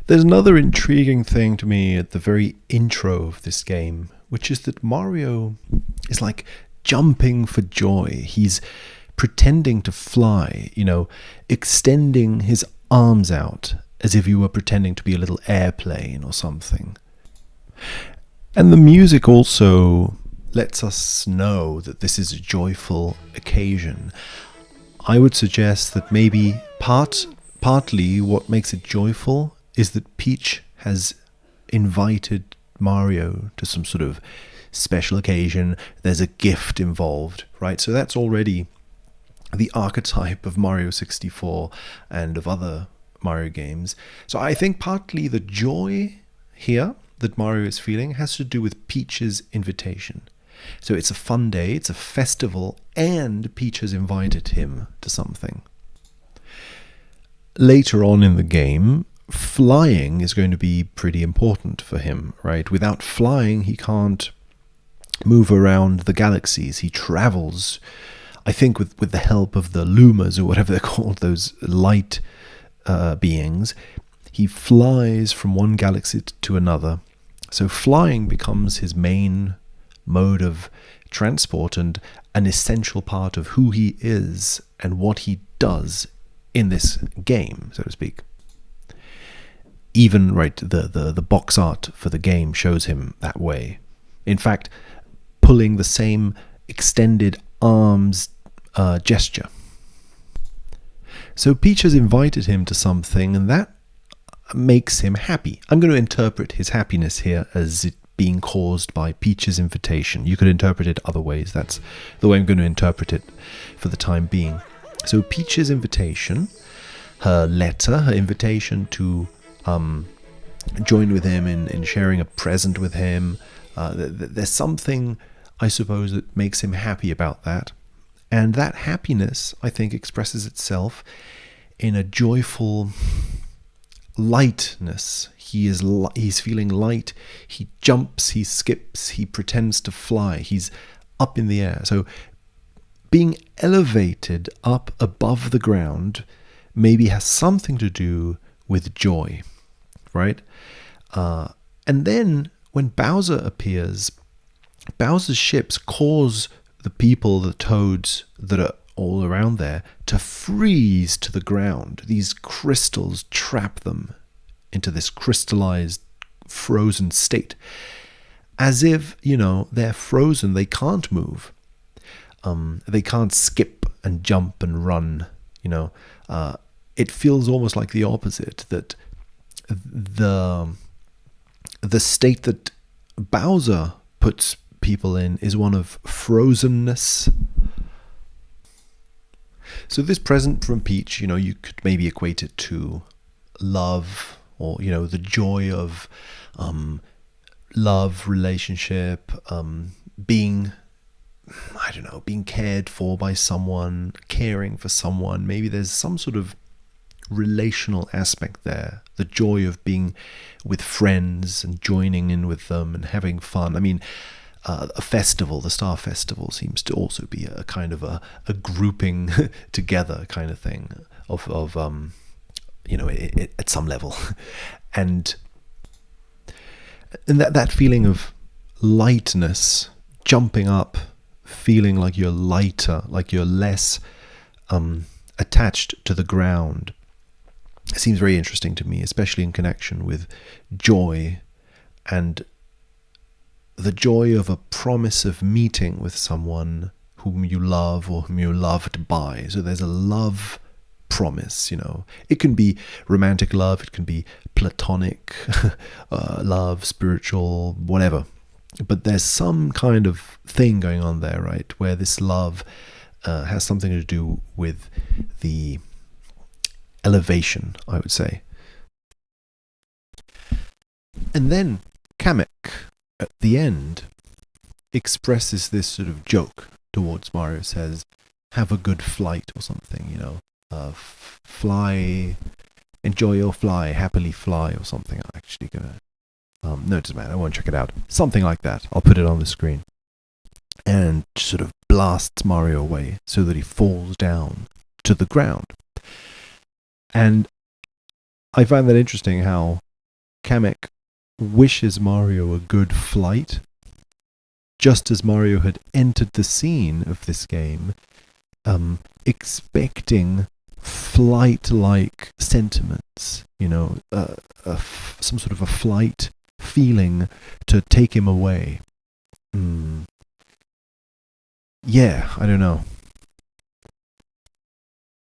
There's another intriguing thing to me at the very intro of this game, which is that Mario is like jumping for joy. He's pretending to fly, extending his arms out as if he were pretending to be a little airplane or something. And the music also lets us know that this is a joyful occasion. I would suggest that maybe partly what makes it joyful is that Peach has invited Mario to some sort of special occasion. There's a gift involved, right? So that's already the archetype of Mario 64 and of other Mario games. So I think partly the joy here that Mario is feeling has to do with Peach's invitation. So it's a fun day, it's a festival, and Peach has invited him to something. Later on in the game, flying is going to be pretty important for him, right? Without flying, he can't move around the galaxies. He travels, I think, with the help of the Lumas, or whatever they're called, those light beings. He flies from one galaxy to another. So flying becomes his main mode of transport and an essential part of who he is and what he does in this game, so to speak. Even, right, the box art for the game shows him that way. In fact, pulling the same extended arms gesture. So Peach has invited him to something, and that makes him happy. I'm going to interpret his happiness here as it being caused by Peach's invitation. You could interpret it other ways. That's the way I'm going to interpret it for the time being. So Peach's invitation, her letter, her invitation to join with him in sharing a present with him. There's something, I suppose, that makes him happy about that. And that happiness, I think, expresses itself in a joyful lightness. He's feeling light. He jumps, he skips, he pretends to fly. He's up in the air. So being elevated up above the ground maybe has something to do with joy, right? And then when Bowser appears, Bowser's ships cause the people, the toads that are all around there, to freeze to the ground. These crystals trap them into this crystallized, frozen state. As if, they're frozen, they can't move. They can't skip and jump and run, It feels almost like the opposite, that the state that Bowser puts people in is one of frozenness. So this present from Peach, you could maybe equate it to love, or, the joy of love, relationship, being cared for by someone, caring for someone. Maybe there's some sort of relational aspect there, the joy of being with friends and joining in with them and having fun. I mean, a festival, the Star Festival, seems to also be a kind of a grouping together kind of thing of at some level, and that feeling of lightness, jumping up, feeling like you're lighter, like you're less attached to the ground. It seems very interesting to me, especially in connection with joy and the joy of a promise of meeting with someone whom you love or whom you're loved by. So there's a love promise, It can be romantic love, it can be platonic love, spiritual, whatever. But there's some kind of thing going on there, right, where this love has something to do with the elevation, I would say. And then Kamek, at the end, expresses this sort of joke towards Mario, says, have a good flight or something, fly, enjoy your fly, happily fly or something. I'm actually going to, no, it doesn't matter, I won't check it out. Something like that. I'll put it on the screen. And sort of blasts Mario away so that he falls down to the ground. And I find that interesting how Kamek wishes Mario a good flight, just as Mario had entered the scene of this game, expecting flight-like sentiments, some sort of a flight feeling to take him away. Yeah, I don't know.